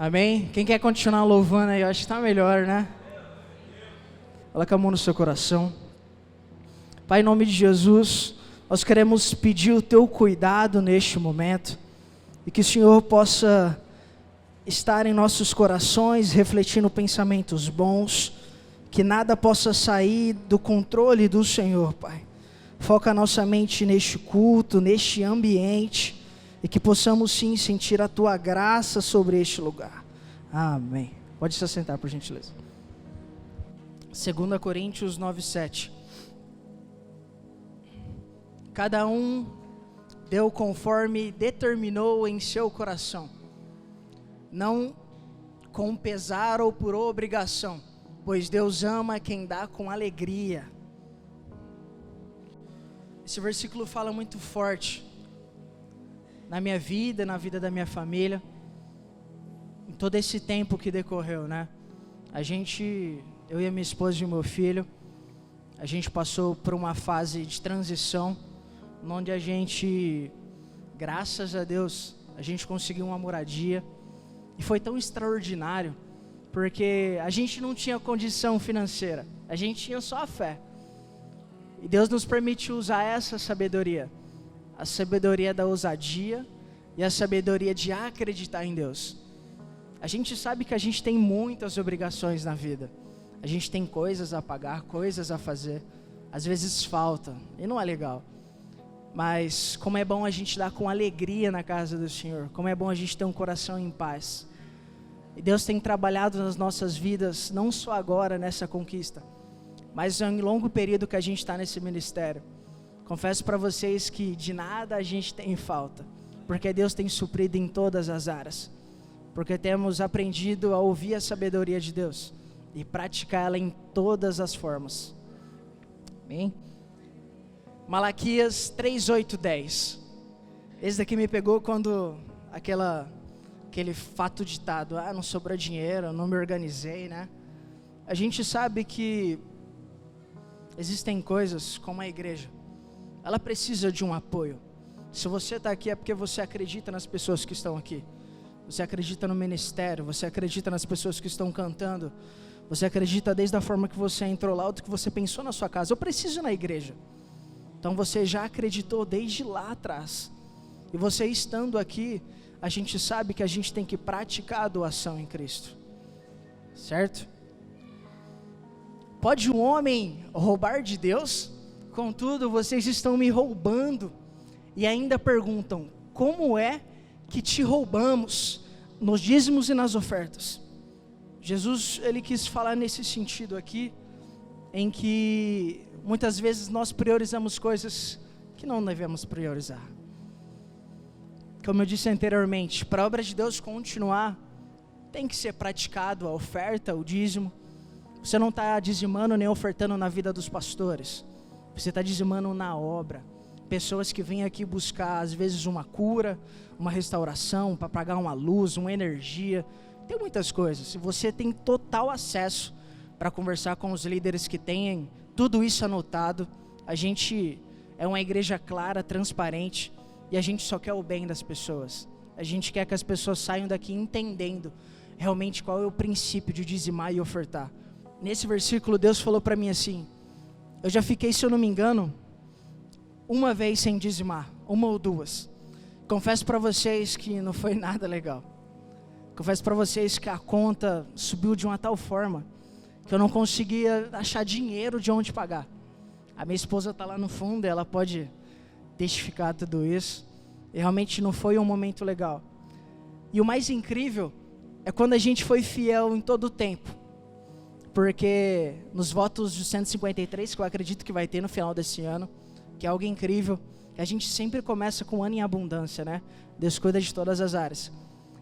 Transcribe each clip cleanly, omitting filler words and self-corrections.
Amém? Quem quer continuar louvando aí, eu acho que está melhor, né? Coloca a mão no seu coração. Pai, em nome de Jesus, nós queremos pedir o teu cuidado neste momento e que o Senhor possa estar em nossos corações, refletindo pensamentos bons, que nada possa sair do controle do Senhor, Pai. Foca a nossa mente neste culto, neste ambiente, e que possamos sim sentir a tua graça sobre este lugar. Amém. Pode se assentar, por gentileza. 2 Coríntios 9:7. Cada um deu conforme determinou em seu coração, não com pesar ou por obrigação, pois Deus ama quem dá com alegria. Esse versículo fala muito forte na minha vida, na vida da minha família, em todo esse tempo que decorreu, né? Eu e a minha esposa e o meu filho, a gente passou por uma fase de transição, onde a gente, graças a Deus, a gente conseguiu uma moradia, e foi tão extraordinário, porque a gente não tinha condição financeira, a gente tinha só a fé, e Deus nos permitiu usar essa sabedoria, a sabedoria da ousadia e a sabedoria de acreditar em Deus. A gente sabe que a gente tem muitas obrigações na vida, a gente tem coisas a pagar, coisas a fazer, às vezes falta, e não é legal, mas como é bom a gente dar com alegria na casa do Senhor, como é bom a gente ter um coração em paz, e Deus tem trabalhado nas nossas vidas, não só agora nessa conquista, mas em longo período que a gente está nesse ministério. Confesso para vocês que de nada a gente tem falta, porque Deus tem suprido em todas as áreas, porque temos aprendido a ouvir a sabedoria de Deus e praticar ela em todas as formas. Amém? Malaquias 3:8-10. Esse daqui me pegou quando aquele fato ditado, não sobrou dinheiro, não me organizei, né? A gente sabe que existem coisas como a igreja, ela precisa de um apoio. Se você está aqui é porque você acredita nas pessoas que estão aqui, você acredita no ministério, você acredita nas pessoas que estão cantando, você acredita desde a forma que você entrou lá, ou do que você pensou na sua casa, eu preciso ir na igreja. Então você já acreditou desde lá atrás, e você estando aqui, a gente sabe que a gente tem que praticar a doação em Cristo, certo? Pode um homem roubar de Deus? Contudo, vocês estão me roubando. E ainda perguntam, como é que te roubamos? Nos dízimos e nas ofertas. Jesus, ele quis falar nesse sentido aqui, em que muitas vezes nós priorizamos coisas que não devemos priorizar. Como eu disse anteriormente, para a obra de Deus continuar, tem que ser praticado a oferta, o dízimo. Você não está dizimando nem ofertando na vida dos pastores, você está dizimando na obra. Pessoas que vêm aqui buscar às vezes uma cura, uma restauração, para pagar uma luz, uma energia, tem muitas coisas. Se você tem total acesso para conversar com os líderes que têm tudo isso anotado, a gente é uma igreja clara, transparente, e a gente só quer o bem das pessoas. A gente quer que as pessoas saiam daqui entendendo realmente qual é o princípio de dizimar e ofertar. Nesse versículo Deus falou para mim assim, eu já fiquei, se eu não me engano, uma vez sem dizimar, uma ou duas. Confesso para vocês que não foi nada legal. Confesso para vocês que a conta subiu de uma tal forma que eu não conseguia achar dinheiro de onde pagar. A minha esposa está lá no fundo, ela pode testificar tudo isso. E realmente não foi um momento legal. E o mais incrível é quando a gente foi fiel em todo o tempo. Porque nos votos de 153, que eu acredito que vai ter no final desse ano, que é algo incrível, que a gente sempre começa com um ano em abundância, né? Deus cuida de todas as áreas.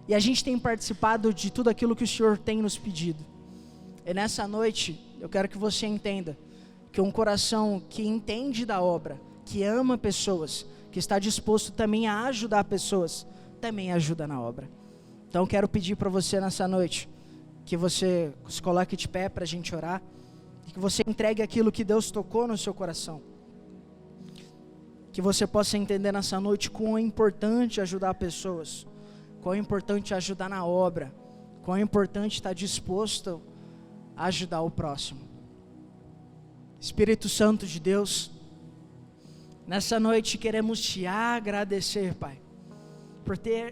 E a gente tem participado de tudo aquilo que o Senhor tem nos pedido. E nessa noite, eu quero que você entenda que um coração que entende da obra, que ama pessoas, que está disposto também a ajudar pessoas, também ajuda na obra. Então eu quero pedir para você nessa noite, que você se coloque de pé para a gente orar, e que você entregue aquilo que Deus tocou no seu coração. Que você possa entender nessa noite quão é importante ajudar pessoas, quão é importante ajudar na obra, quão importante estar disposto a ajudar o próximo. Espírito Santo de Deus, nessa noite queremos te agradecer, Pai,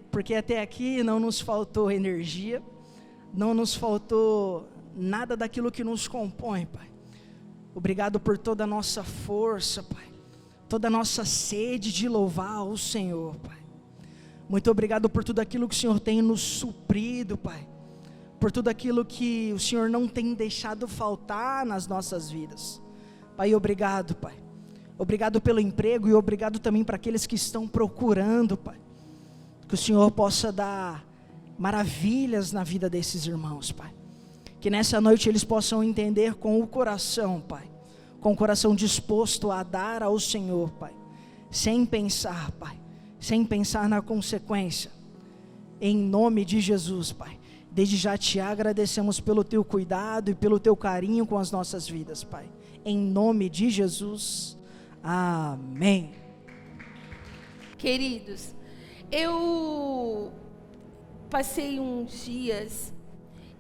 porque até aqui não nos faltou energia, não nos faltou nada daquilo que nos compõe, Pai. Obrigado por toda a nossa força, Pai, toda a nossa sede de louvar o Senhor, Pai. Muito obrigado por tudo aquilo que o Senhor tem nos suprido, Pai, por tudo aquilo que o Senhor não tem deixado faltar nas nossas vidas. Pai, obrigado, Pai. Obrigado pelo emprego e obrigado também para aqueles que estão procurando, Pai. Que o Senhor possa dar maravilhas na vida desses irmãos, Pai. Que nessa noite eles possam entender com o coração, Pai. Com o coração disposto a dar ao Senhor, Pai. Sem pensar, Pai. Sem pensar na consequência. Em nome de Jesus, Pai. Desde já te agradecemos pelo teu cuidado e pelo teu carinho com as nossas vidas, Pai. Em nome de Jesus. Amém. Queridos, eu passei uns dias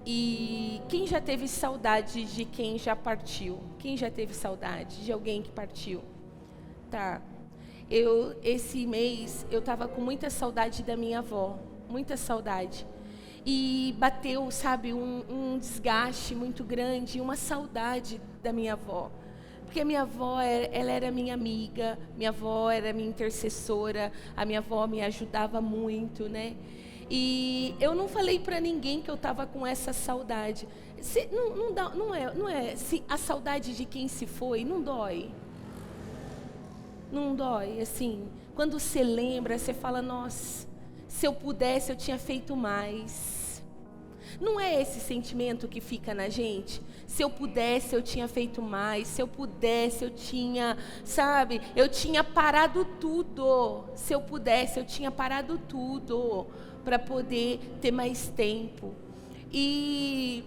e quem já teve saudade de quem já partiu? Quem já teve saudade de alguém que partiu? Tá. Esse mês, eu estava com muita saudade da minha avó, muita saudade. E bateu, sabe, um desgaste muito grande, uma saudade da minha avó. Porque a minha avó, ela era minha amiga, minha avó era minha intercessora, a minha avó me ajudava muito, né? E eu não falei para ninguém que eu estava com essa saudade. Não é se a saudade de quem se foi, não dói. Não dói, assim, quando você lembra, você fala, nossa, se eu pudesse eu tinha feito mais. Não é esse sentimento que fica na gente? Se eu pudesse eu tinha feito mais, se eu pudesse eu tinha, sabe, eu tinha parado tudo. Se eu pudesse eu tinha parado tudo para poder ter mais tempo. E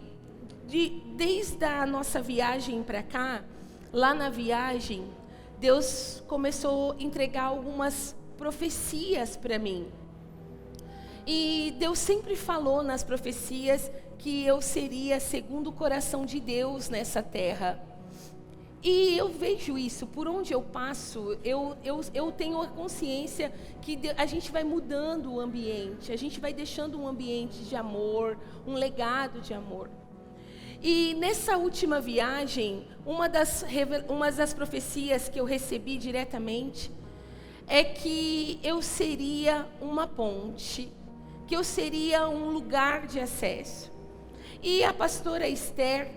desde a nossa viagem para cá, lá na viagem, Deus começou a entregar algumas profecias para mim. E Deus sempre falou nas profecias que eu seria segundo o coração de Deus nessa terra. E eu vejo isso, por onde eu passo, eu tenho a consciência que a gente vai mudando o ambiente, a gente vai deixando um ambiente de amor, um legado de amor. E nessa última viagem, uma das profecias que eu recebi diretamente é que eu seria uma ponte, que eu seria um lugar de acesso. E a pastora Esther,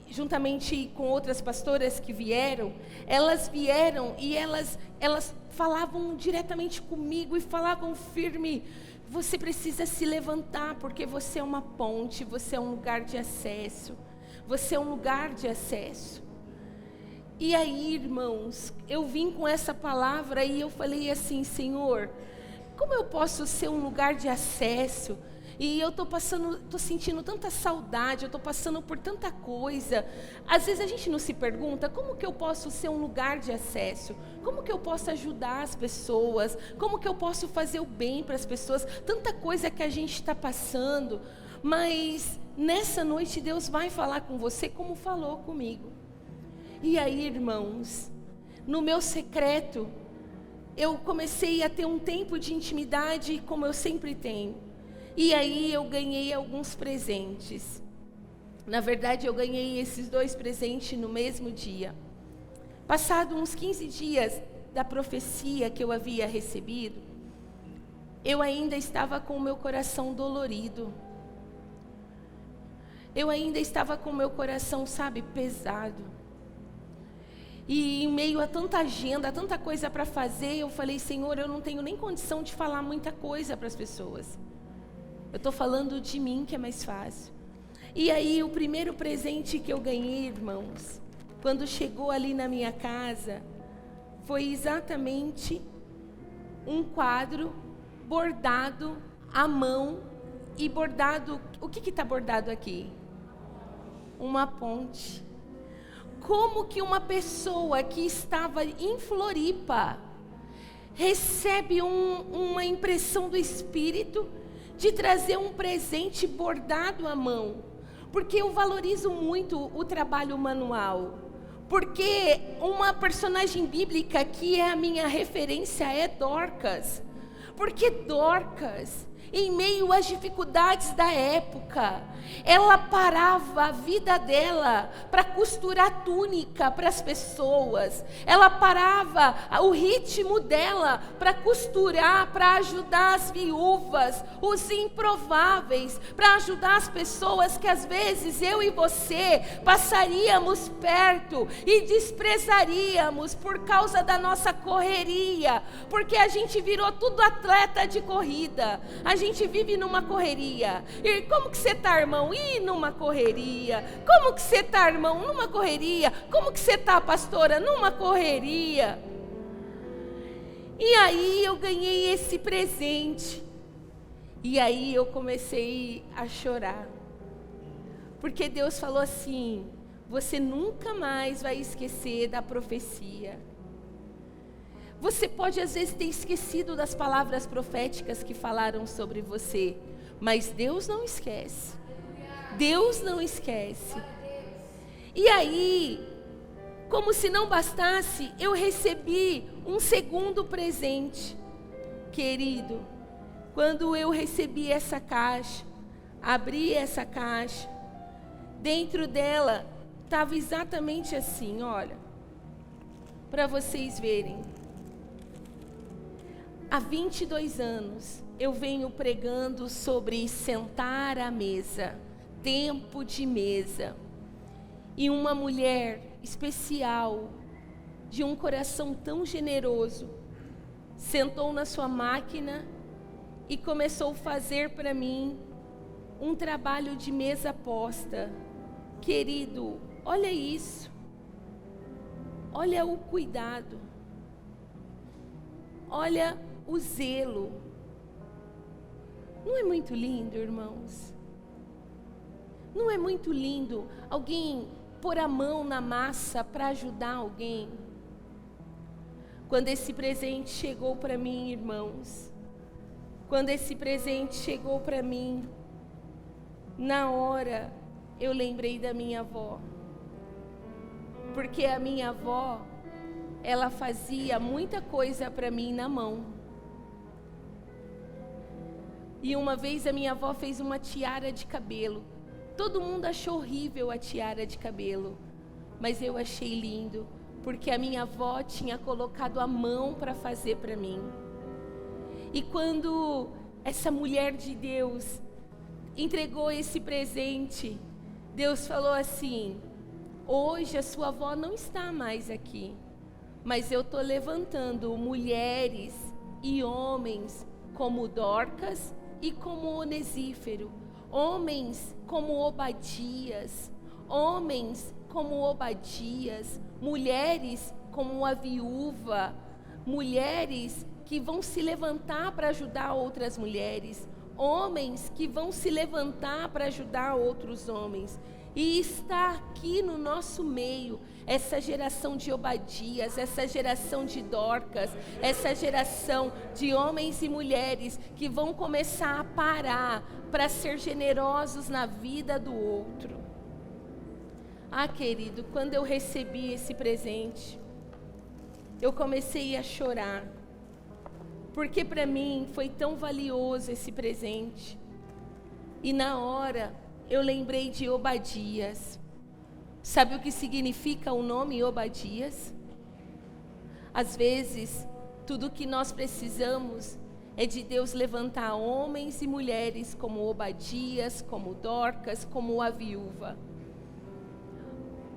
juntamente com outras pastoras que vieram, elas vieram e elas falavam diretamente comigo e falavam firme: você precisa se levantar, porque você é uma ponte, você é um lugar de acesso. Você é um lugar de acesso. E aí, irmãos, eu vim com essa palavra e eu falei assim: Senhor, como eu posso ser um lugar de acesso? E eu estou sentindo tanta saudade, eu estou passando por tanta coisa. Às vezes a gente não se pergunta, como que eu posso ser um lugar de acesso? Como que eu posso ajudar as pessoas? Como que eu posso fazer o bem para as pessoas? Tanta coisa que a gente está passando. Mas nessa noite Deus vai falar com você como falou comigo. E aí, irmãos, no meu secreto, eu comecei a ter um tempo de intimidade como eu sempre tenho. E aí eu ganhei alguns presentes. Na verdade, eu ganhei esses 2 presentes no mesmo dia. Passado uns 15 dias da profecia que eu havia recebido, eu ainda estava com o meu coração dolorido. Eu ainda estava com o meu coração, sabe, pesado. E em meio a tanta agenda, tanta coisa para fazer, eu falei: Senhor, eu não tenho nem condição de falar muita coisa para as pessoas. Eu estou falando de mim, que é mais fácil. E aí, o primeiro presente que eu ganhei, irmãos, quando chegou ali na minha casa, foi exatamente um quadro bordado à mão. E bordado, o que está bordado aqui? Uma ponte. Como que uma pessoa que estava em Floripa recebe uma impressão do Espírito de trazer um presente bordado à mão, porque eu valorizo muito o trabalho manual. Porque uma personagem bíblica que é a minha referência é Dorcas. Porque Dorcas, em meio às dificuldades da época, ela parava a vida dela para costurar túnica para as pessoas. Ela parava o ritmo dela para costurar, para ajudar as viúvas, os improváveis, para ajudar as pessoas que às vezes eu e você passaríamos perto e desprezaríamos por causa da nossa correria, porque a gente virou tudo atleta de corrida. A gente vive numa correria. E como que você tá, irmão? Ih, numa correria. Como que você tá, irmão? Numa correria. Como que você tá, pastora? Numa correria. E aí eu ganhei esse presente. E aí eu comecei a chorar. Porque Deus falou assim: você nunca mais vai esquecer da profecia. Você pode às vezes ter esquecido das palavras proféticas que falaram sobre você, mas Deus não esquece. Deus não esquece. E aí, como se não bastasse, eu recebi um segundo presente. Querido, quando eu recebi essa caixa, abri essa caixa, dentro dela estava exatamente assim, olha, para vocês verem. Há 22 anos eu venho pregando sobre sentar à mesa, tempo de mesa. E uma mulher especial, de um coração tão generoso, sentou na sua máquina e começou a fazer para mim um trabalho de mesa posta. Querido, olha isso. Olha o cuidado. Olha o zelo. Não é muito lindo, irmãos? Não é muito lindo alguém pôr a mão na massa para ajudar alguém? Quando esse presente chegou para mim, irmãos, quando esse presente chegou para mim, na hora eu lembrei da minha avó. Porque a minha avó, ela fazia muita coisa para mim na mão. E uma vez a minha avó fez uma tiara de cabelo. Todo mundo achou horrível a tiara de cabelo, mas eu achei lindo, porque a minha avó tinha colocado a mão para fazer para mim. E quando essa mulher de Deus entregou esse presente, Deus falou assim: hoje a sua avó não está mais aqui, mas eu estou levantando mulheres e homens como Dorcas e como Onesífero, homens como Obadias, mulheres como a viúva, mulheres que vão se levantar para ajudar outras mulheres, homens que vão se levantar para ajudar outros homens. E está aqui no nosso meio essa geração de Obadias, essa geração de Dorcas, essa geração de homens e mulheres que vão começar a parar para ser generosos na vida do outro. Ah, querido, quando eu recebi esse presente, eu comecei a chorar, porque para mim foi tão valioso esse presente. E na hora eu lembrei de Obadias. Sabe o que significa o nome Obadias? Às vezes, tudo o que nós precisamos é de Deus levantar homens e mulheres como Obadias, como Dorcas, como a viúva.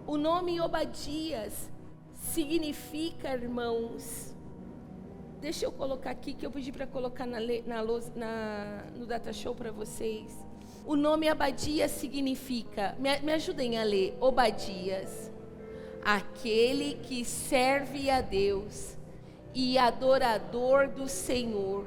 O nome Obadias significa, irmãos, deixa eu colocar aqui, que eu pedi para colocar no Data Show para vocês. O nome Obadias significa, me ajudem a ler, Obadias, aquele que serve a Deus e adorador do Senhor.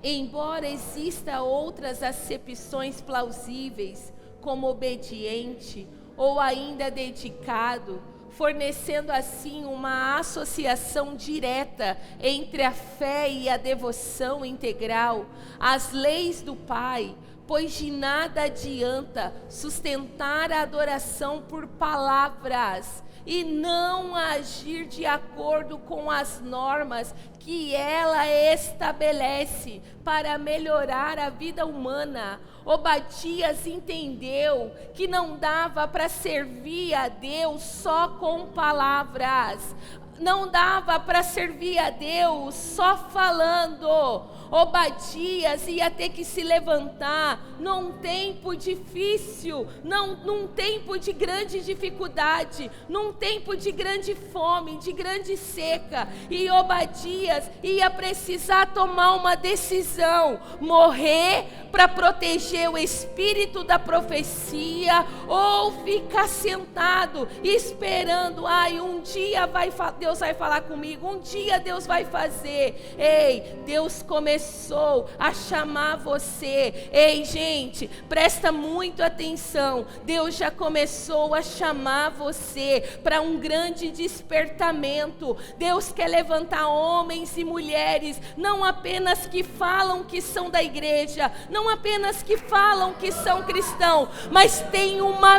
Embora exista outras acepções plausíveis, como obediente ou ainda dedicado, fornecendo assim uma associação direta entre a fé e a devoção integral às leis do Pai, pois de nada adianta sustentar a adoração por palavras e não agir de acordo com as normas que ela estabelece para melhorar a vida humana. Obadias entendeu que não dava para servir a Deus só com palavras, não dava para servir a Deus só falando. Obadias ia ter que se levantar num tempo difícil, num tempo de grande dificuldade, num tempo de grande fome, de grande seca. E Obadias ia precisar tomar uma decisão: morrer para proteger o espírito da profecia, ou ficar sentado esperando, um dia Deus vai falar comigo, um dia Deus vai fazer. Ei, Deus começou a chamar você. Ei, gente, presta muito atenção. Deus já começou a chamar você para um grande despertamento. Deus quer levantar homens e mulheres, não apenas que falam que são da igreja, não apenas que falam que são cristãos, mas tem uma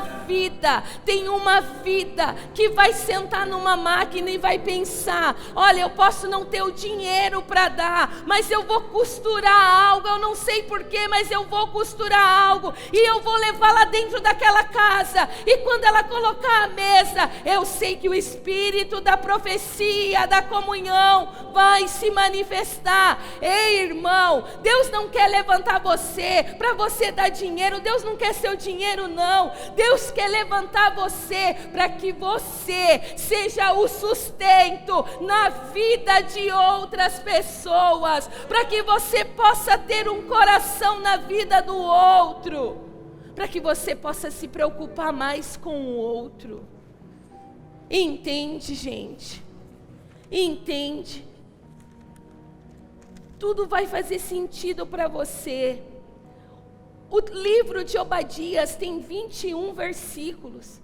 vida que vai sentar numa máquina e vai pensar: olha, eu posso não ter o dinheiro para dar, mas eu vou costurar algo, eu não sei porquê, mas eu vou costurar algo, e eu vou levar lá dentro daquela casa, e quando ela colocar a mesa, eu sei que o espírito da profecia, da comunhão, vai se manifestar. Ei, irmão, Deus não quer levantar você para você dar dinheiro, Deus não quer seu dinheiro, não. Deus quer levantar você para que você seja o sustento na vida de outras pessoas, para que você possa ter um coração na vida do outro, para que você possa se preocupar mais com o outro. Entende, gente? Entende? Tudo vai fazer sentido para você. O livro de Obadias tem 21 versículos.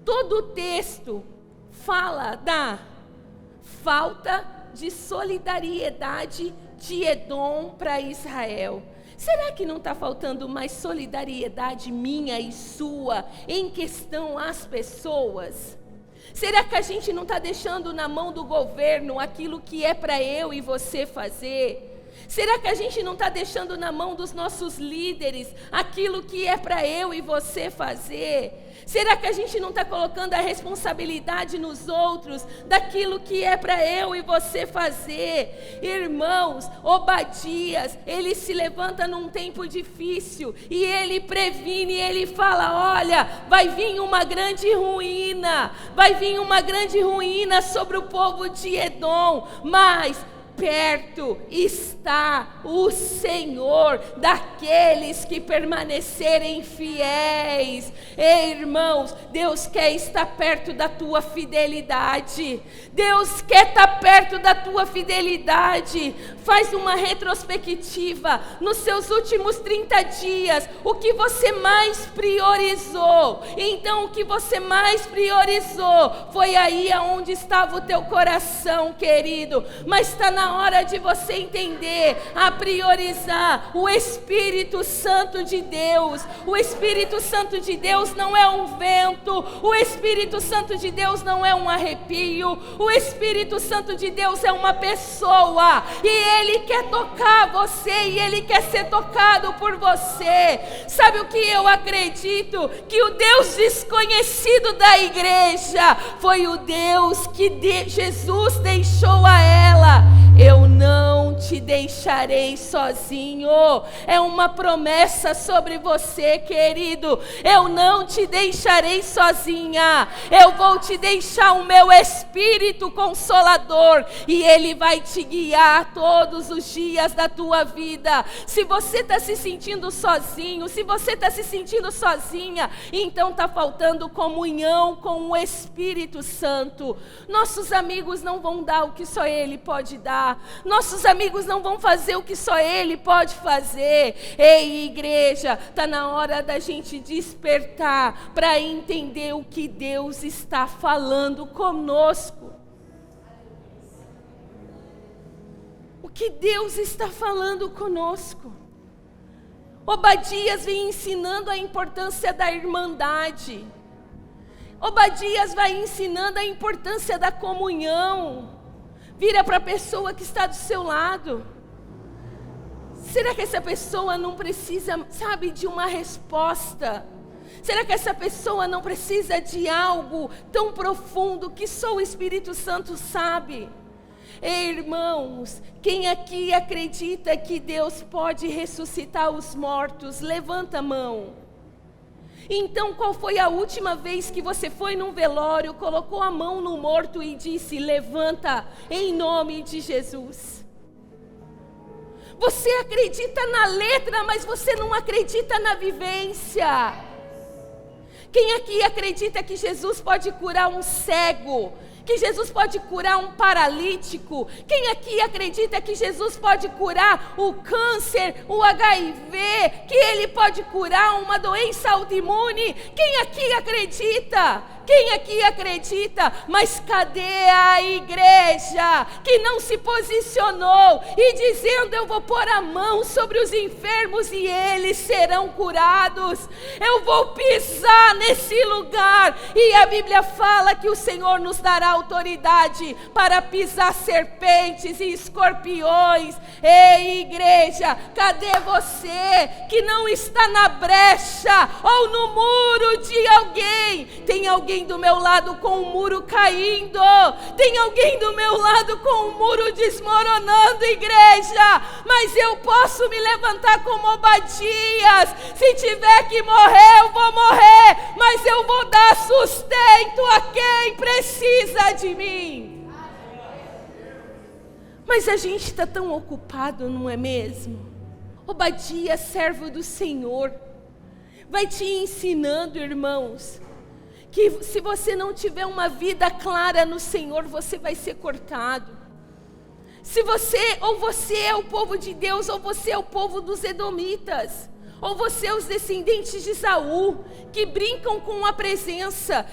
Todo o texto fala da falta de solidariedade de Edom para Israel. Será que não está faltando mais solidariedade minha e sua em questão às pessoas? Será que a gente não está deixando na mão do governo aquilo que é para eu e você fazer? Será que a gente não está deixando na mão dos nossos líderes aquilo que é para eu e você fazer? Será que a gente não está colocando a responsabilidade nos outros daquilo que é para eu e você fazer? Irmãos, Obadias, ele se levanta num tempo difícil e ele previne, ele fala: olha, vai vir uma grande ruína, sobre o povo de Edom, mas perto está o Senhor daqueles que permanecerem fiéis. Ei, irmãos, Deus quer estar perto da tua fidelidade. Deus quer estar perto da tua fidelidade. Faz uma retrospectiva nos seus últimos 30 dias, o que você mais priorizou. Então, o que você mais priorizou foi aí aonde estava o teu coração, querido. Mas está na hora de você entender, a priorizar o Espírito Santo de Deus. O Espírito Santo de Deus não é um vento, o Espírito Santo de Deus não é um arrepio, o Espírito Santo de Deus é uma pessoa, e Ele quer tocar você, e Ele quer ser tocado por você. Sabe o que eu acredito? Que o Deus desconhecido da igreja foi o Deus que Jesus deixou a ela: eu não te deixarei sozinho. É uma promessa sobre você, querido. Eu não te deixarei sozinha. Eu vou te deixar o meu Espírito Consolador, e Ele vai te guiar todos os dias da tua vida. Se você está se sentindo sozinho, se você está se sentindo sozinha, então está faltando comunhão com o Espírito Santo. Nossos amigos não vão dar o que só Ele pode dar. Nossos amigos não vão vão fazer o que só Ele pode fazer. Ei, igreja, está na hora da gente despertar para entender o que Deus está falando conosco. O que Deus está falando conosco. Obadias vem ensinando a importância da irmandade. Obadias vai ensinando a importância da comunhão. Vira para a pessoa que está do seu lado. Será que essa pessoa não precisa, sabe, de uma resposta? Será que essa pessoa não precisa de algo tão profundo que só o Espírito Santo sabe? Ei, irmãos, quem aqui acredita que Deus pode ressuscitar os mortos, levanta a mão. Então, qual foi a última vez que você foi num velório, colocou a mão no morto e disse: levanta em nome de Jesus? Você acredita na letra, mas você não acredita na vivência. Quem aqui acredita que Jesus pode curar um cego? Que Jesus pode curar um paralítico? Quem aqui acredita que Jesus pode curar o câncer, o HIV? Que Ele pode curar uma doença autoimune? Quem aqui acredita? Quem aqui acredita? Mas cadê a igreja que não se posicionou e dizendo: eu vou pôr a mão sobre os enfermos e eles serão curados? Eu vou pisar nesse lugar. E a Bíblia fala que o Senhor nos dará autoridade para pisar serpentes e escorpiões. Ei, igreja, cadê você que não está na brecha ou no muro de alguém? Tem alguém do meu lado com o muro caindo, tem alguém do meu lado com o muro desmoronando, igreja, mas eu posso me levantar como Obadias. Se tiver que morrer, eu vou morrer, mas eu vou dar sustento a quem precisa de mim. Mas a gente está tão ocupado, não é mesmo? Obadias, servo do Senhor, vai te ensinando, irmãos, que se você não tiver uma vida clara no Senhor, você vai ser cortado. Se você, ou você é o povo de Deus, ou você é o povo dos edomitas, ou você é os descendentes de Esaú, que brincam com a presença,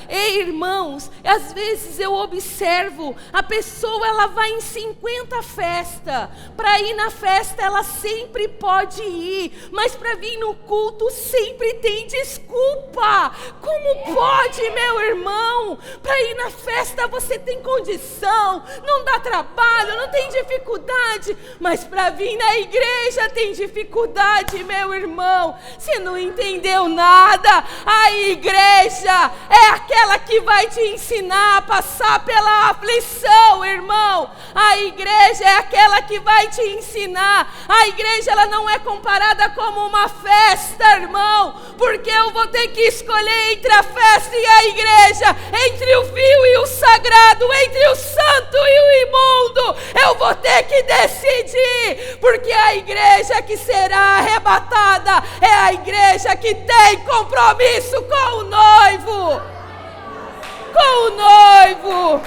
Ei, irmãos, às vezes eu observo, a pessoa ela vai em 50 festas, para ir na festa ela sempre pode ir, mas para vir no culto sempre tem desculpa. Como pode, meu irmão? Para ir na festa você tem condição, não dá trabalho, não tem dificuldade, mas para vir na igreja tem dificuldade, meu irmão. Você não entendeu nada. A igreja é aquela que vai te ensinar a passar pela aflição, irmão. A igreja é aquela que vai te ensinar. A igreja ela não é comparada como uma festa, irmão, porque eu vou ter que escolher entre a festa e a igreja, entre o vil e o sagrado, entre o santo e o imundo. Eu vou ter que decidir, porque a igreja que será arrebatada é a igreja que tem compromisso com o noivo. Com o noivo.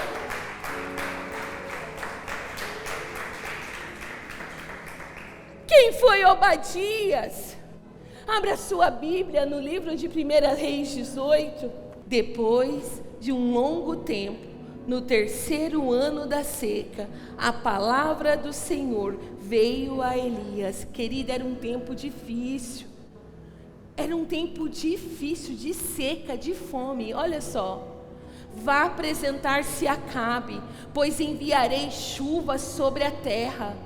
Quem foi Obadias? Abra sua Bíblia no livro de 1 Reis 18. Depois de um longo tempo, no 3º ano da seca, a palavra do Senhor veio a Elias. Querida, era um tempo difícil. Era um tempo difícil, de seca, de fome. Olha só. Vá apresentar-se a Acabe, pois enviarei chuva sobre a terra.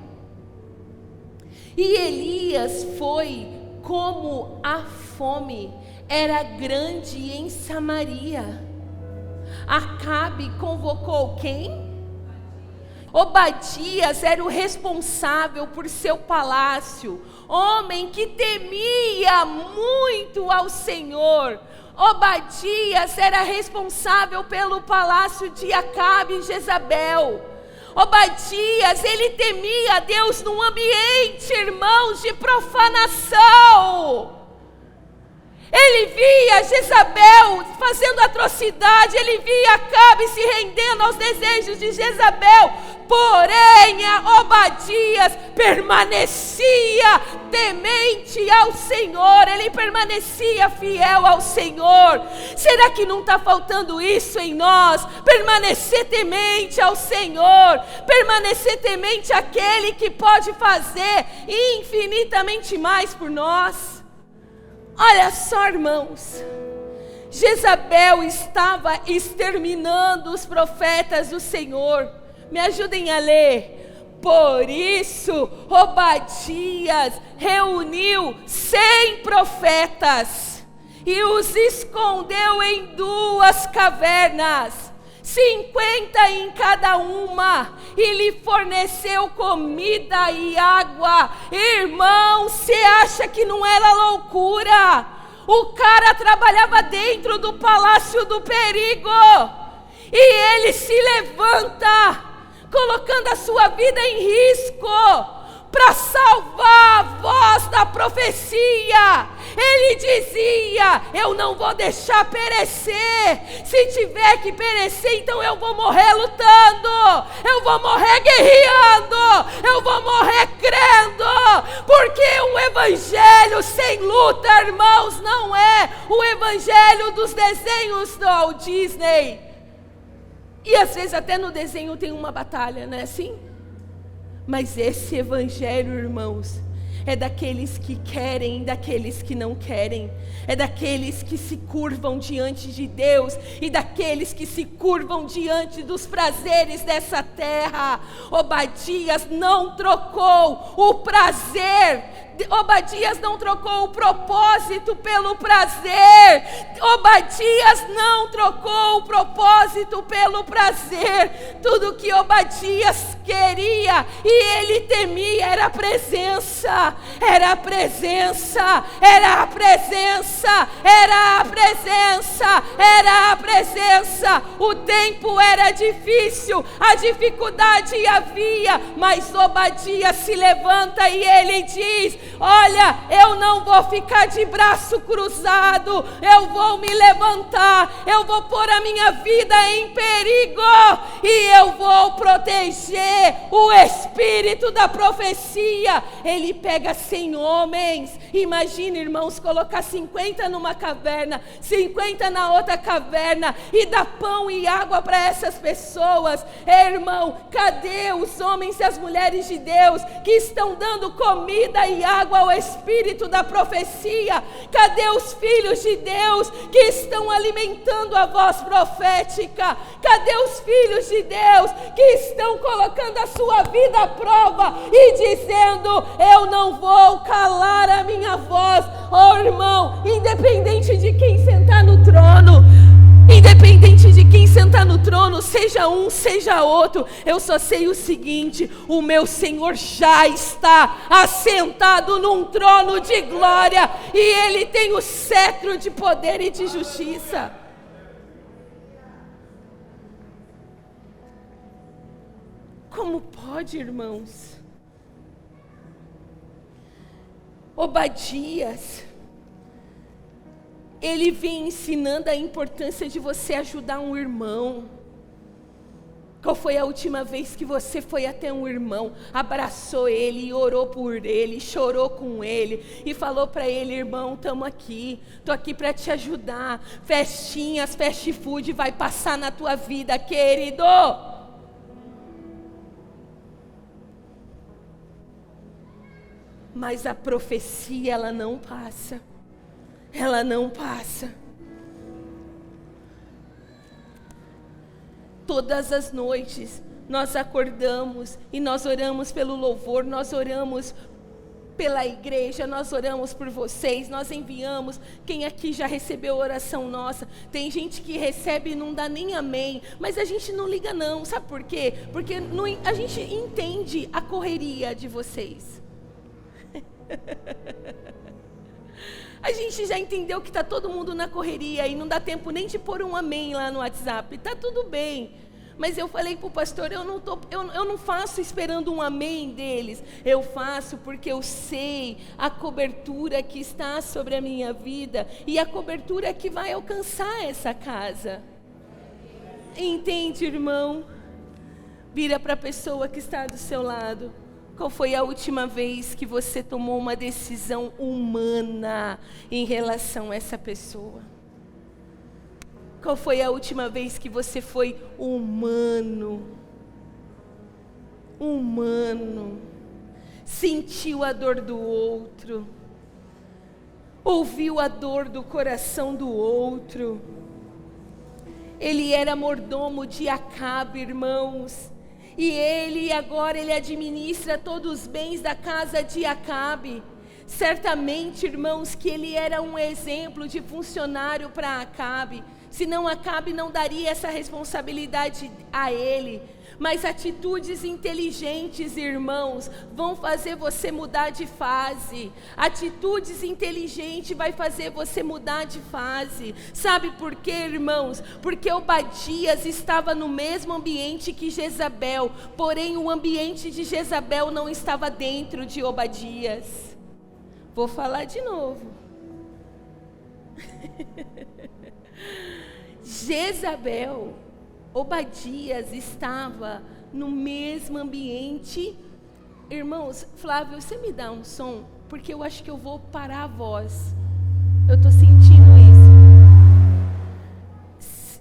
E Elias foi como a fome era grande em Samaria. Acabe convocou quem? Obadias era o responsável por seu palácio, homem que temia muito ao Senhor. Obadias era responsável pelo palácio de Acabe e Jezabel. Obadias, ele temia a Deus num ambiente, irmãos, de profanação. Ele via Jezabel fazendo atrocidade, ele via Acabe se rendendo aos desejos de Jezabel. Porém, Obadias permanecia temente ao Senhor, ele permanecia fiel ao Senhor. Será que não está faltando isso em nós? Permanecer temente ao Senhor, permanecer temente àquele que pode fazer infinitamente mais por nós. Olha só, irmãos, Jezabel estava exterminando os profetas do Senhor. Me ajudem a ler. Por isso, Obadias reuniu 100 profetas e os escondeu em 2 cavernas, 50 em cada uma, e lhe forneceu comida e água. Irmão, você acha que não era loucura? O cara trabalhava dentro do palácio do perigo, e ele se levanta, colocando a sua vida em risco, para salvar a voz da profecia. Ele dizia: eu não vou deixar perecer. Se tiver que perecer, então eu vou morrer lutando, eu vou morrer guerreando, eu vou morrer crendo, porque um evangelho sem luta, irmãos, não é o evangelho dos desenhos do Walt Disney. E às vezes até no desenho tem uma batalha, não é assim? Mas esse evangelho, irmãos, é daqueles que querem e daqueles que não querem. É daqueles que se curvam diante de Deus e daqueles que se curvam diante dos prazeres dessa terra. Obadias não trocou o prazer, Obadias não trocou o propósito pelo prazer. Obadias não trocou o propósito pelo prazer. Tudo que Obadias queria e ele temia era a presença, era a presença, era a presença, era a presença, era a presença. O tempo era difícil, a dificuldade havia, mas Obadias se levanta e ele diz: olha, eu não vou ficar de braço cruzado, eu vou me levantar, eu vou pôr a minha vida em perigo e eu vou proteger o espírito da profecia. Ele pega 100 homens, imagina, irmãos, colocar 50 numa caverna, 50 na outra caverna e dar pão e água para essas pessoas. Irmão, cadê os homens e as mulheres de Deus que estão dando comida e água ao espírito da profecia? Cadê os filhos de Deus que estão alimentando a voz profética? Cadê os filhos de Deus que estão colocando a sua vida à prova e dizendo: eu não vou calar a minha voz? Oh, irmão, independente de quem sentar no trono, independente de quem sentar no trono, seja um, seja outro, eu só sei o seguinte: o meu Senhor já está assentado num trono de glória e Ele tem o cetro de poder e de justiça. Como pode, irmãos? Obadias, ele vem ensinando a importância de você ajudar um irmão. Qual foi a última vez que você foi até um irmão, abraçou ele e orou por ele, chorou com ele e falou para ele: irmão, estamos aqui, estou aqui para te ajudar. Festinhas, fast food vai passar na tua vida, querido. Mas a profecia, ela não passa. Ela não passa. Todas as noites nós acordamos e nós oramos pelo louvor, nós oramos pela igreja, nós oramos por vocês, nós enviamos. Quem aqui já recebeu oração nossa? Tem gente que recebe e não dá nem amém, mas a gente não liga não, sabe por quê? Porque a gente entende a correria de vocês. A gente já entendeu que está todo mundo na correria e não dá tempo nem de pôr um amém lá no WhatsApp. Está tudo bem. Mas eu falei para o pastor: eu não faço esperando um amém deles. Eu faço porque eu sei a cobertura que está sobre a minha vida e a cobertura que vai alcançar essa casa. Entende, irmão? Vira para a pessoa que está do seu lado. Qual foi a última vez que você tomou uma decisão humana em relação a essa pessoa? Qual foi a última vez que você foi humano? Humano. Sentiu a dor do outro. Ouviu a dor do coração do outro. Ele era mordomo de Acabe, irmãos. E agora ele administra todos os bens da casa de Acabe. Certamente, irmãos, que ele era um exemplo de funcionário para Acabe. Senão Acabe não daria essa responsabilidade a ele. Mas atitudes inteligentes, irmãos, vão fazer você mudar de fase. Atitudes inteligentes vai fazer você mudar de fase. Sabe por quê, irmãos? Porque Obadias estava no mesmo ambiente que Jezabel, porém o ambiente de Jezabel não estava dentro de Obadias. Vou falar de novo. Obadias estava no mesmo ambiente. Irmãos, Flávio, você me dá um som? Porque eu acho que eu vou parar a voz. Eu estou sentindo isso.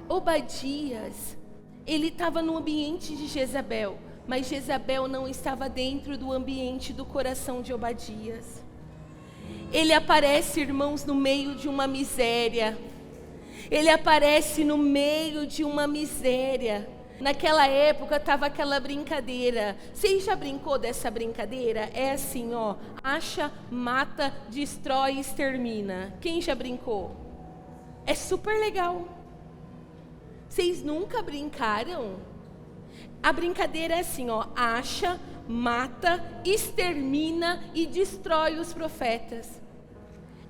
Obadias, ele estava no ambiente de Jezabel, mas Jezabel não estava dentro do ambiente do coração de Obadias. Ele aparece, irmãos, no meio de uma miséria. Ele aparece no meio de uma miséria. Naquela época estava aquela brincadeira. Você já brincou dessa brincadeira? É assim, ó. Acha, mata, destrói e extermina. Quem já brincou? É super legal. Vocês nunca brincaram? A brincadeira é assim, ó. Acha, mata, extermina e destrói os profetas.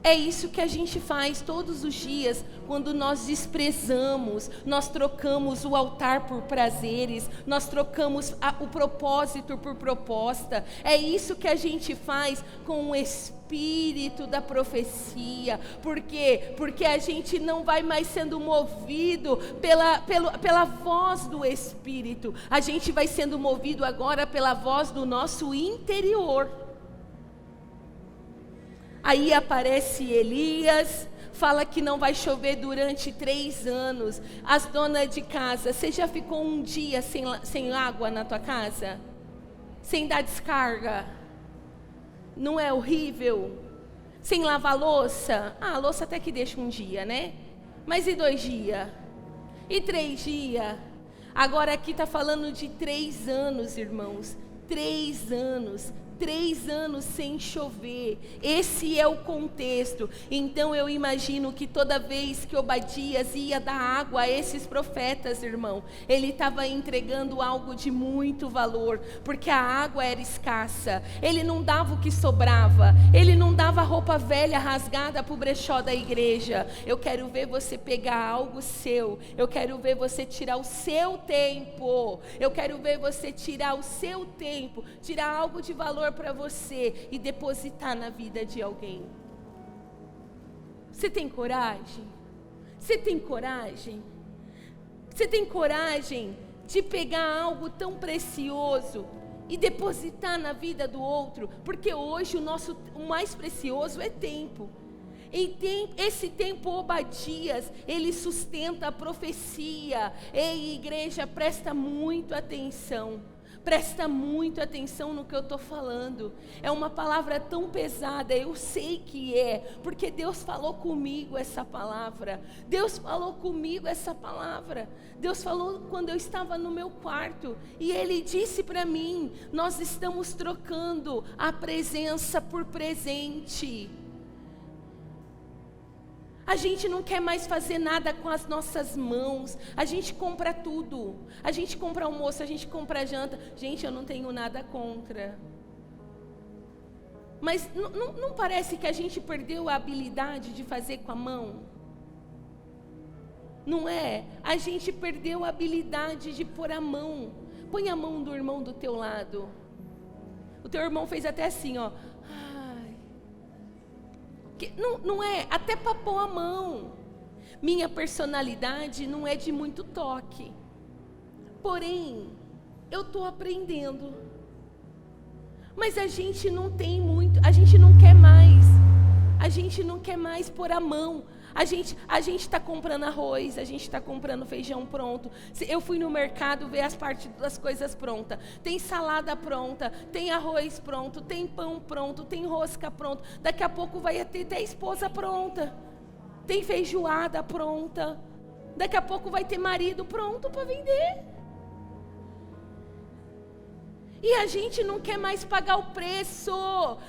É isso que a gente faz todos os dias, quando nós desprezamos, nós trocamos o altar por prazeres, nós trocamos o propósito por proposta. É isso que a gente faz com o espírito da profecia. Por quê? Porque a gente não vai mais sendo movido pela voz do Espírito. A gente vai sendo movido agora pela voz do nosso interior. Aí aparece Elias, fala que não vai chover durante 3 anos. As donas de casa, você já ficou um dia sem água na tua casa? Sem dar descarga? Não é horrível? Sem lavar louça? A louça até que deixa um dia, né? Mas e 2 dias? E 3 dias? Agora aqui está falando de 3 anos, irmãos. 3 anos. 3 anos sem chover. Esse é o contexto. Então eu imagino que toda vez que Obadias ia dar água a esses profetas, irmão, ele estava entregando algo de muito valor, porque a água era escassa. Ele não dava o que sobrava. Ele não dava roupa velha rasgada para o brechó da igreja. Eu quero ver você pegar algo seu. Eu quero ver você tirar o seu tempo. Eu quero ver você tirar o seu tempo, tirar algo de valor para você e depositar na vida de alguém. Você tem coragem? Você tem coragem? Você tem coragem de pegar algo tão precioso e depositar na vida do outro? Porque hoje o mais precioso é tempo. Esse tempo, Obadias, ele sustenta a profecia. Ei, igreja, presta muito atenção. Presta muito atenção no que eu estou falando. É uma palavra tão pesada, eu sei que é, porque Deus falou comigo essa palavra. Deus falou comigo essa palavra. Deus falou quando eu estava no meu quarto, e Ele disse para mim: nós estamos trocando a presença por presente. A gente não quer mais fazer nada com as nossas mãos. A gente compra tudo. A gente compra almoço, a gente compra janta. Gente, eu não tenho nada contra. Mas não parece que a gente perdeu a habilidade de fazer com a mão? Não é? A gente perdeu a habilidade de pôr a mão. Põe a mão do irmão do teu lado. O teu irmão fez até assim, ó. Não é, até para pôr a mão. Minha personalidade não é de muito toque. Porém, eu estou aprendendo. Mas a gente não tem muito, a gente não quer mais. A gente não quer mais pôr a mão. A gente está comprando arroz, a gente está comprando feijão pronto. Eu fui no mercado ver as partes das coisas prontas. Tem salada pronta, tem arroz pronto, tem pão pronto, tem rosca pronto. Daqui a pouco vai ter até esposa pronta. Tem feijoada pronta. Daqui a pouco vai ter marido pronto para vender. E a gente não quer mais pagar o preço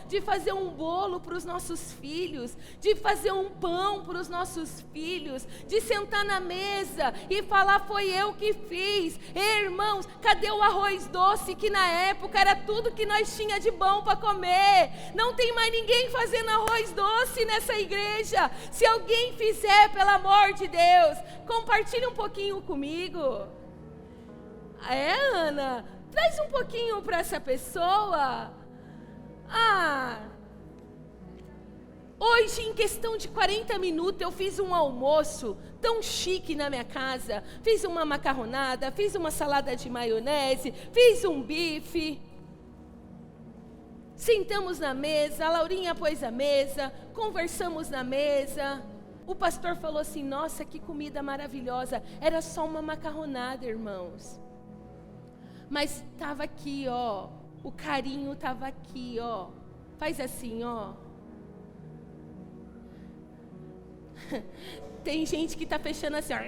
de fazer um bolo para os nossos filhos, de fazer um pão para os nossos filhos, de sentar na mesa e falar, foi eu que fiz. Irmãos, cadê o arroz doce que na época era tudo que nós tinha de bom para comer? Não tem mais ninguém fazendo arroz doce nessa igreja. Se alguém fizer, pelo amor de Deus, compartilhe um pouquinho comigo. Ana, traz um pouquinho para essa pessoa. Hoje, em questão de 40 minutos, eu fiz um almoço tão chique na minha casa. Fiz uma macarronada, fiz uma salada de maionese, fiz um bife. Sentamos na mesa, a Laurinha pôs a mesa, conversamos na mesa. O pastor falou assim, nossa, que comida maravilhosa. Era só uma macarronada, irmãos. Mas estava aqui, ó, o carinho estava aqui, ó. Faz assim, ó. Tem gente que está fechando assim, ó.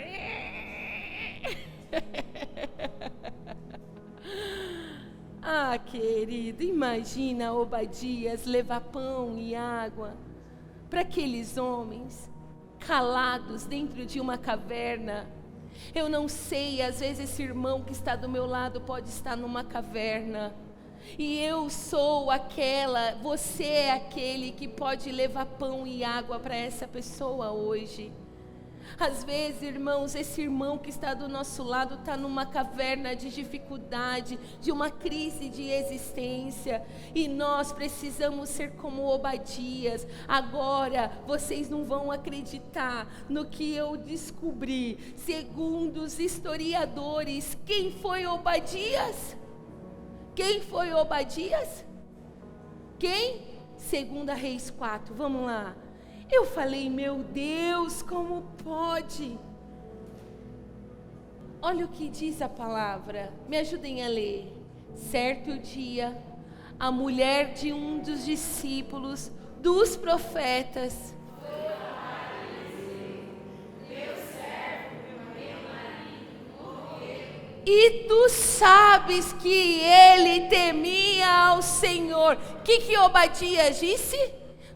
Querido, imagina Obadias levar pão e água para aqueles homens calados dentro de uma caverna. Eu não sei, às vezes esse irmão que está do meu lado pode estar numa caverna. E eu sou aquela, você é aquele que pode levar pão e água para essa pessoa hoje. Às vezes, irmãos, esse irmão que está do nosso lado está numa caverna de dificuldade, de uma crise de existência. E nós precisamos ser como Obadias. Agora, vocês não vão acreditar no que eu descobri. Segundo os historiadores, quem foi Obadias? Quem foi Obadias? Quem? 2 Reis 4, vamos lá. Eu falei, meu Deus, como pode? Olha o que diz a palavra, me ajudem a ler. Certo dia, a mulher de um dos discípulos dos profetas e tu sabes que ele temia ao Senhor. O que Obadias disse?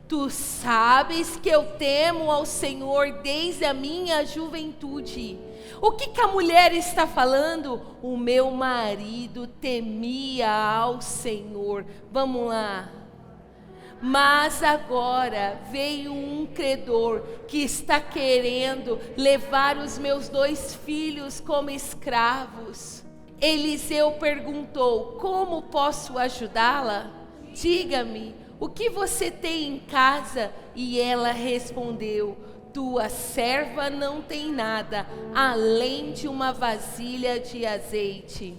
Tu sabes que eu temo ao Senhor desde a minha juventude. O que a mulher está falando? O meu marido temia ao Senhor. Vamos lá. Mas agora veio um credor que está querendo levar os meus 2 filhos como escravos. Eliseu perguntou, como posso ajudá-la? Diga-me, o que você tem em casa? E ela respondeu, tua serva não tem nada, além de uma vasilha de azeite.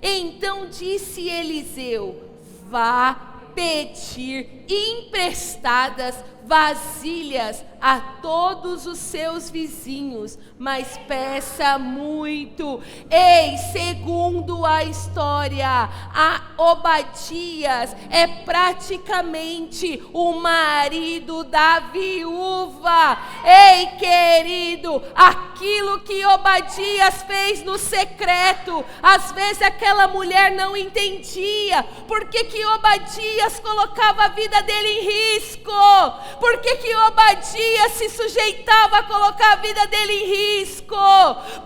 Então disse Eliseu, vá pedir emprestadas vasilhas a todos os seus vizinhos, mas peça muito. Ei, segundo a história, a Obadias é praticamente o marido da viúva. Ei, querido, aquilo que Obadias fez no secreto, às vezes aquela mulher não entendia. Por que Obadias colocava a vida dele em risco? Por que Obadias se sujeitava a colocar a vida dele em risco?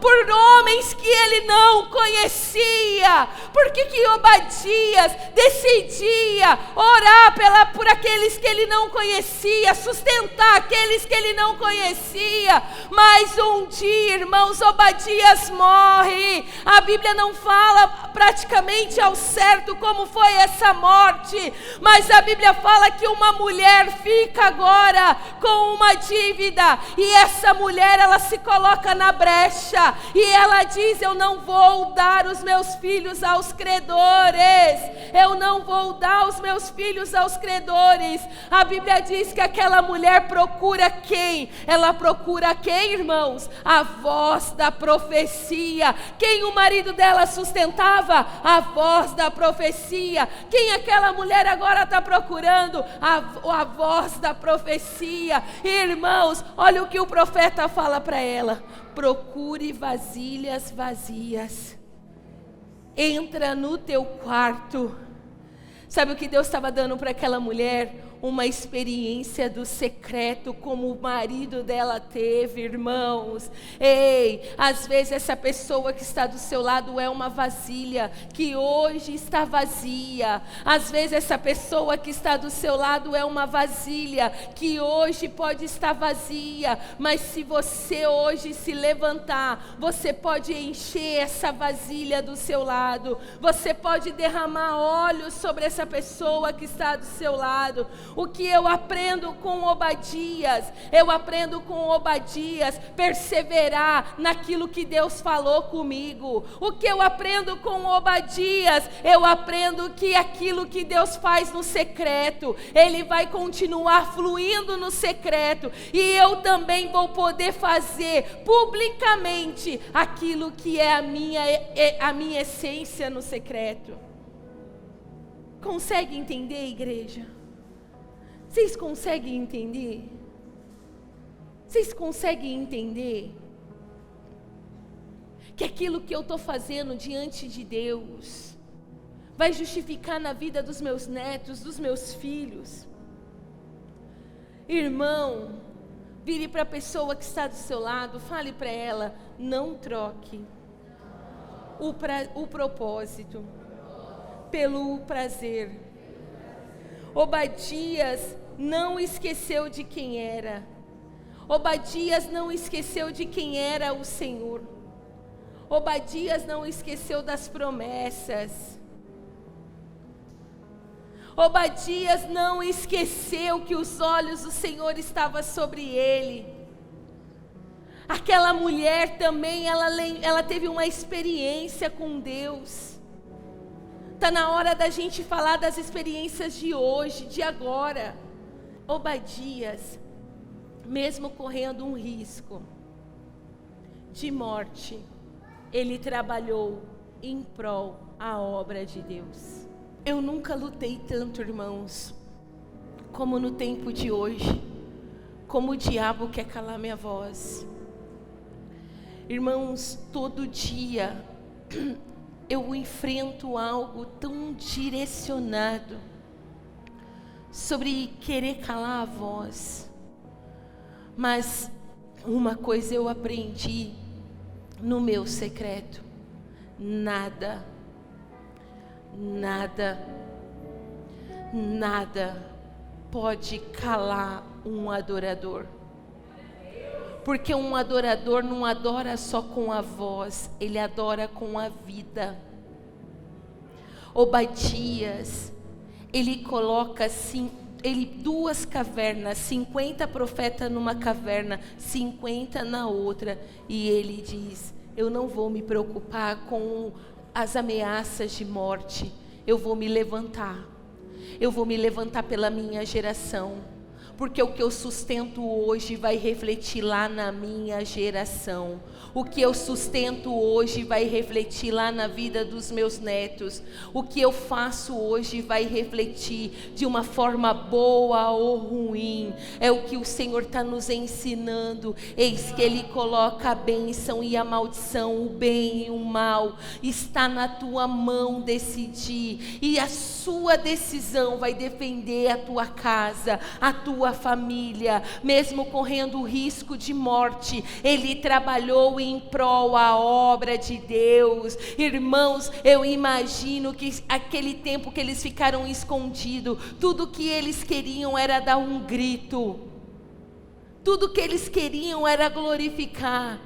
Por homens que ele não conhecia. Por que Obadias decidia orar por aqueles que ele não conhecia, sustentar aqueles que ele não conhecia? Mas um dia, irmãos, Obadias morre. A Bíblia não fala praticamente ao certo como foi essa morte, mas a Bíblia fala que uma mulher fica agora com uma dívida. E essa mulher, ela se coloca na brecha e ela diz: eu não vou dar os meus filhos aos credores. Eu não vou dar os meus filhos aos credores. A Bíblia diz que aquela mulher procura quem? Ela procura quem, irmãos? A voz da profecia. Quem o marido dela sustentava? A voz da profecia. Quem aquela mulher agora está procurando? A voz da profecia. Irmãos, olha o que o profeta fala para ela: procure vasilhas vazias. Entra no teu quarto. Sabe o que Deus estava dando para aquela mulher? Uma experiência do secreto, como o marido dela teve, irmãos. Ei, às vezes essa pessoa que está do seu lado é uma vasilha que hoje está vazia. Às vezes essa pessoa que está do seu lado é uma vasilha que hoje pode estar vazia, mas se você hoje se levantar, você pode encher essa vasilha do seu lado. Você pode derramar óleo sobre essa pessoa que está do seu lado. O que eu aprendo com Obadias? Eu aprendo com Obadias perseverar naquilo que Deus falou comigo. O que eu aprendo com Obadias? Eu aprendo que aquilo que Deus faz no secreto, Ele vai continuar fluindo no secreto. E eu também vou poder fazer publicamente aquilo que é a minha essência no secreto. Consegue entender, igreja? Vocês conseguem entender? Vocês conseguem entender que aquilo que eu estou fazendo diante de Deus vai justificar na vida dos meus netos, dos meus filhos? Irmão, vire para a pessoa que está do seu lado, fale para ela: não troque o propósito pelo prazer. Obadias não esqueceu de quem era. Obadias não esqueceu de quem era o Senhor. Obadias não esqueceu das promessas. Obadias não esqueceu que os olhos do Senhor estavam sobre ele. Aquela mulher também, ela teve uma experiência com Deus. Está na hora da gente falar das experiências de hoje, de agora. Obadias, mesmo correndo um risco de morte, ele trabalhou em prol da obra de Deus. Eu nunca lutei tanto, irmãos, como no tempo de hoje, como o diabo quer calar minha voz. Irmãos, todo dia eu enfrento algo tão direcionado sobre querer calar a voz. Mas uma coisa eu aprendi no meu secreto: nada pode calar um adorador. Porque um adorador não adora só com a voz, ele adora com a vida. Obadias, ele coloca duas cavernas, 50 profetas numa caverna, 50 na outra, e ele diz: eu não vou me preocupar com as ameaças de morte, eu vou me levantar pela minha geração. Porque o que eu sustento hoje vai refletir lá na minha geração. O que eu sustento hoje vai refletir lá na vida dos meus netos. O que eu faço hoje vai refletir de uma forma boa ou ruim. É o que o Senhor está nos ensinando. Eis que Ele coloca a bênção e a maldição, o bem e o mal. Está na tua mão decidir. E a sua decisão vai defender a tua casa, a tua família. Mesmo correndo o risco de morte, ele trabalhou em prol da obra de Deus. Irmãos, eu imagino que aquele tempo que eles ficaram escondidos, tudo que eles queriam era dar um grito, tudo que eles queriam era glorificar.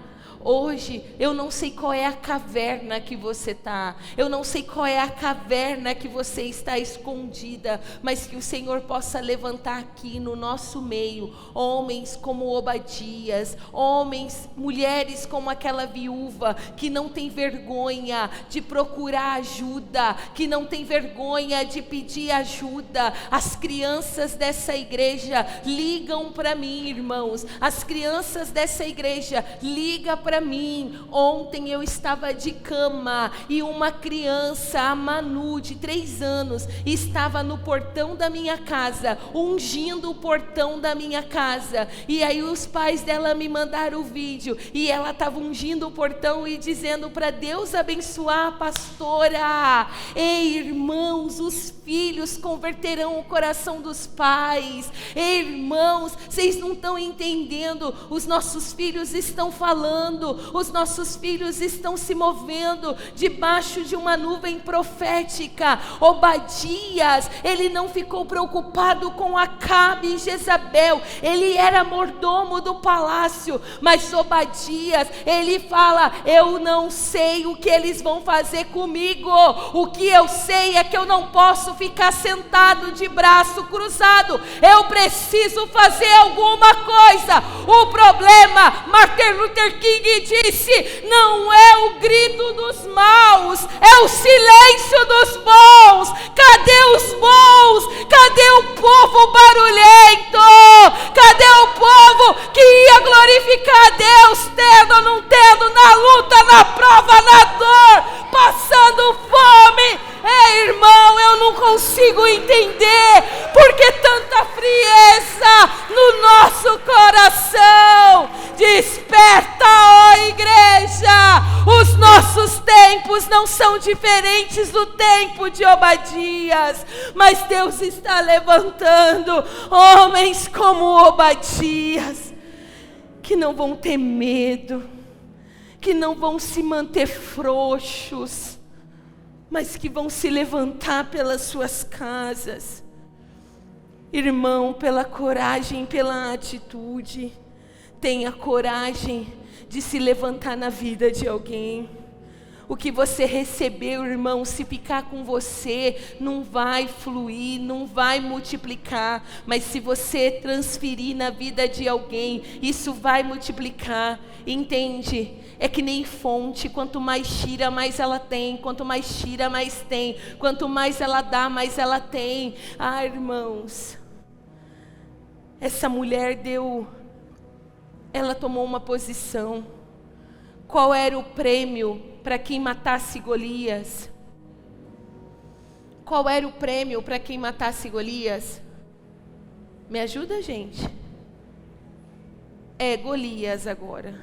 Hoje, eu não sei qual é a caverna que você está, eu não sei qual é a caverna que você está escondida, mas que o Senhor possa levantar aqui no nosso meio, homens como Obadias, homens, mulheres como aquela viúva, que não tem vergonha de procurar ajuda, que não tem vergonha de pedir ajuda. As crianças dessa igreja ligam para mim, irmãos, as crianças dessa igreja ligam para mim. Ontem eu estava de cama e uma criança, a Manu, de 3 anos, estava no portão da minha casa, ungindo o portão da minha casa, e aí os pais dela me mandaram o vídeo, e ela estava ungindo o portão e dizendo para Deus abençoar a pastora. Ei, irmãos, os filhos converterão o coração dos pais. Ei, irmãos, vocês não estão entendendo, os nossos filhos estão falando, os nossos filhos estão se movendo debaixo de uma nuvem profética. Obadias, ele não ficou preocupado com Acabe e Jezabel, ele era mordomo do palácio, mas Obadias, ele fala: eu não sei o que eles vão fazer comigo, o que eu sei é que eu não posso ficar sentado de braço cruzado, eu preciso fazer alguma coisa. O problema, Martin Luther King disse, não é o grito dos maus, é o silêncio dos bons. Cadê os bons? Cadê o povo barulhento? Cadê o povo que ia glorificar a Deus, tendo ou não tendo, na luta, na prova, na dor, passando fome? Ei, irmão, eu não consigo entender por que tanta frieza no nosso coração. Desperta, ó igreja, os nossos tempos não são diferentes do tempo de Obadias, mas Deus está levantando homens como Obadias, que não vão ter medo, que não vão se manter frouxos, mas que vão se levantar pelas suas casas. Irmão, pela coragem, pela atitude, tenha coragem de se levantar na vida de alguém. O que você recebeu, irmão, se ficar com você, não vai fluir, não vai multiplicar. Mas se você transferir na vida de alguém, isso vai multiplicar. Entende? É que nem fonte, quanto mais tira, mais ela tem. Quanto mais tira, mais tem. Quanto mais ela dá, mais ela tem. Ah, irmãos, essa mulher ela tomou uma posição. Qual era o prêmio para quem matasse Golias? Qual era o prêmio para quem matasse Golias? Me ajuda, gente? É Golias agora.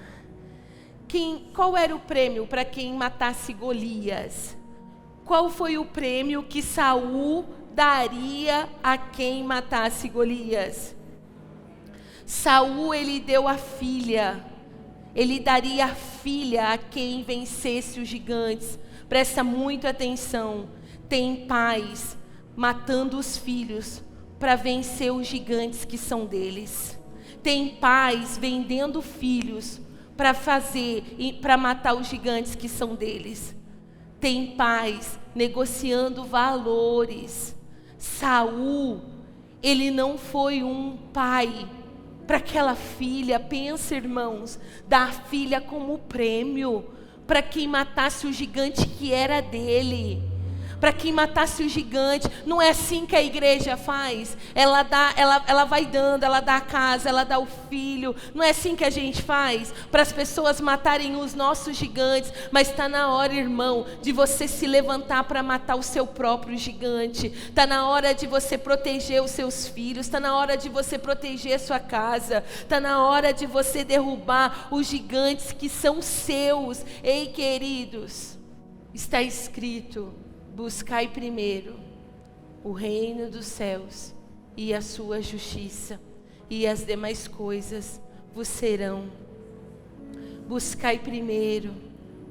Qual era o prêmio para quem matasse Golias? Qual foi o prêmio que Saul daria a quem matasse Golias? Saul, ele deu a filha. Ele daria a filha a quem vencesse os gigantes. Presta muita atenção. Tem pais matando os filhos para vencer os gigantes que são deles. Tem pais vendendo filhos para matar os gigantes que são deles. Tem pais negociando valores. Saul, ele não foi um pai para aquela filha. Pensa, irmãos, dar a filha como prêmio para quem matasse o gigante que era dele. Para quem matasse o gigante. Não é assim que a igreja faz? Ela vai dando, ela dá a casa, ela dá o filho. Não é assim que a gente faz? Para as pessoas matarem os nossos gigantes. Mas está na hora, irmão, de você se levantar para matar o seu próprio gigante. Está na hora de você proteger os seus filhos. Está na hora de você proteger a sua casa. Está na hora de você derrubar os gigantes que são seus. Ei, queridos, está escrito: buscai primeiro o reino dos céus e a sua justiça, e as demais coisas vos serão. Buscai primeiro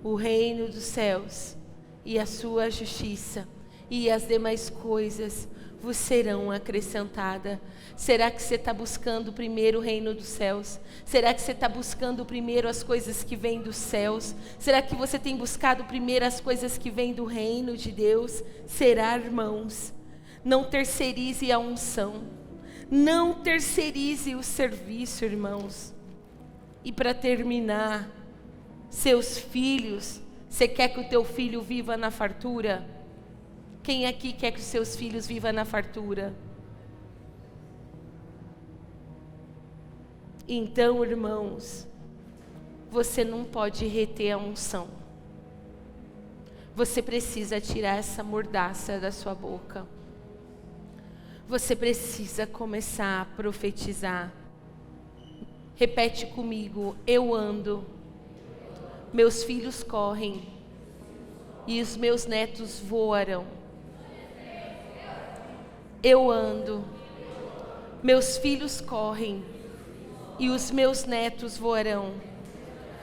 o reino dos céus e a sua justiça, e as demais coisas vos serão acrescentadas. Será que você está buscando primeiro o reino dos céus? Será que você está buscando primeiro as coisas que vêm dos céus? Será que você tem buscado primeiro as coisas que vêm do reino de Deus? Será, irmãos? Não terceirize a unção. Não terceirize o serviço, irmãos. E para terminar, seus filhos, você quer que o teu filho viva na fartura? Quem aqui quer que os seus filhos vivam na fartura? Então, irmãos, você não pode reter a unção. Você precisa tirar essa mordaça da sua boca. Você precisa começar a profetizar. Repete comigo: eu ando, meus filhos correm e os meus netos voarão. Eu ando, meus filhos correm e os meus netos voarão.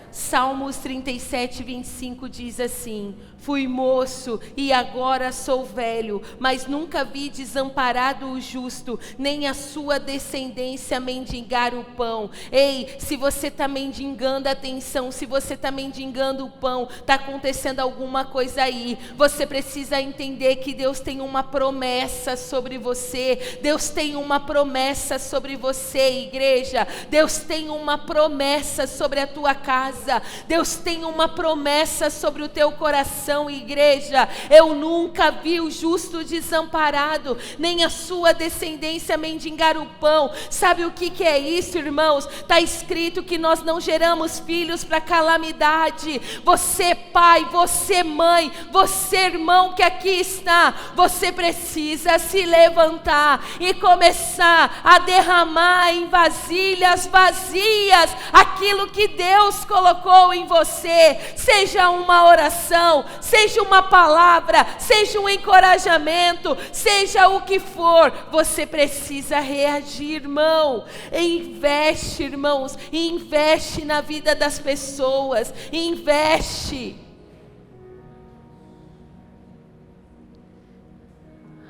Salmos 37, 25 diz assim: fui moço e agora sou velho, mas nunca vi desamparado o justo, nem a sua descendência mendigar o pão. Ei, se você está mendigando atenção, se você está mendigando o pão, está acontecendo alguma coisa aí. Você precisa entender que Deus tem uma promessa sobre você. Deus tem uma promessa sobre você, igreja. Deus tem uma promessa sobre a tua casa. Deus tem uma promessa sobre o teu coração, igreja. Eu nunca vi o justo desamparado, nem a sua descendência mendigar o pão. Sabe o que é isso, irmãos? Está escrito que nós não geramos filhos para calamidade. Você pai, você mãe, você irmão que aqui está, você precisa se levantar e começar a derramar em vasilhas vazias aquilo que Deus colocou em você. Seja uma oração, seja uma palavra, seja um encorajamento, seja o que for, você precisa reagir, irmão. Investe, irmãos, investe na vida das pessoas, investe.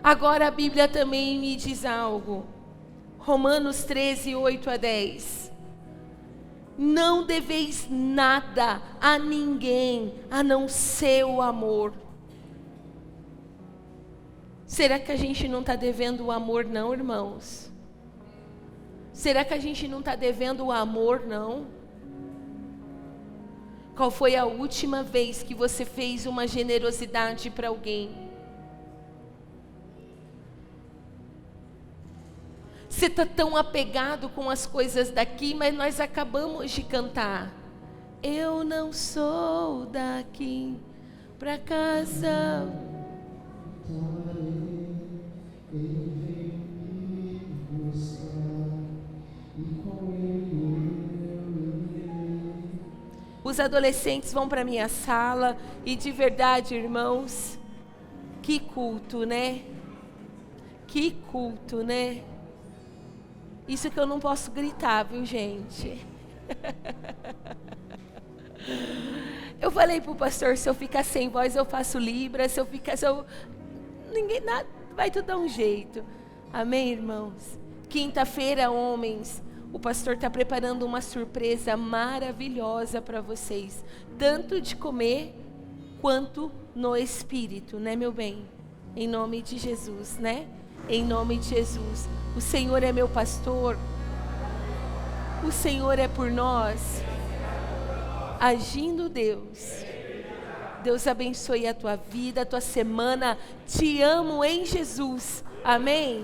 Agora a Bíblia também me diz algo. Romanos 13, 8 a 10. Não deveis nada a ninguém, a não ser o amor. Será que a gente não está devendo o amor não, irmãos? Será que a gente não está devendo o amor não? Qual foi a última vez que você fez uma generosidade para alguém? Você está tão apegado com as coisas daqui, mas nós acabamos de cantar. Eu não sou daqui para casa. Os adolescentes vão para a minha sala e de verdade, irmãos, que culto, né? Que culto, né? Isso que eu não posso gritar, viu, gente? Eu falei pro pastor, se eu ficar sem voz eu faço libra, ninguém, nada, vai tudo dar um jeito. Amém, irmãos? Quinta-feira, homens, o pastor está preparando uma surpresa maravilhosa para vocês, tanto de comer quanto no espírito, né, meu bem? Em nome de Jesus, né? Em nome de Jesus. O Senhor é meu pastor. O Senhor é por nós. Agindo Deus. Deus abençoe a tua vida, a tua semana. Te amo em Jesus. Amém.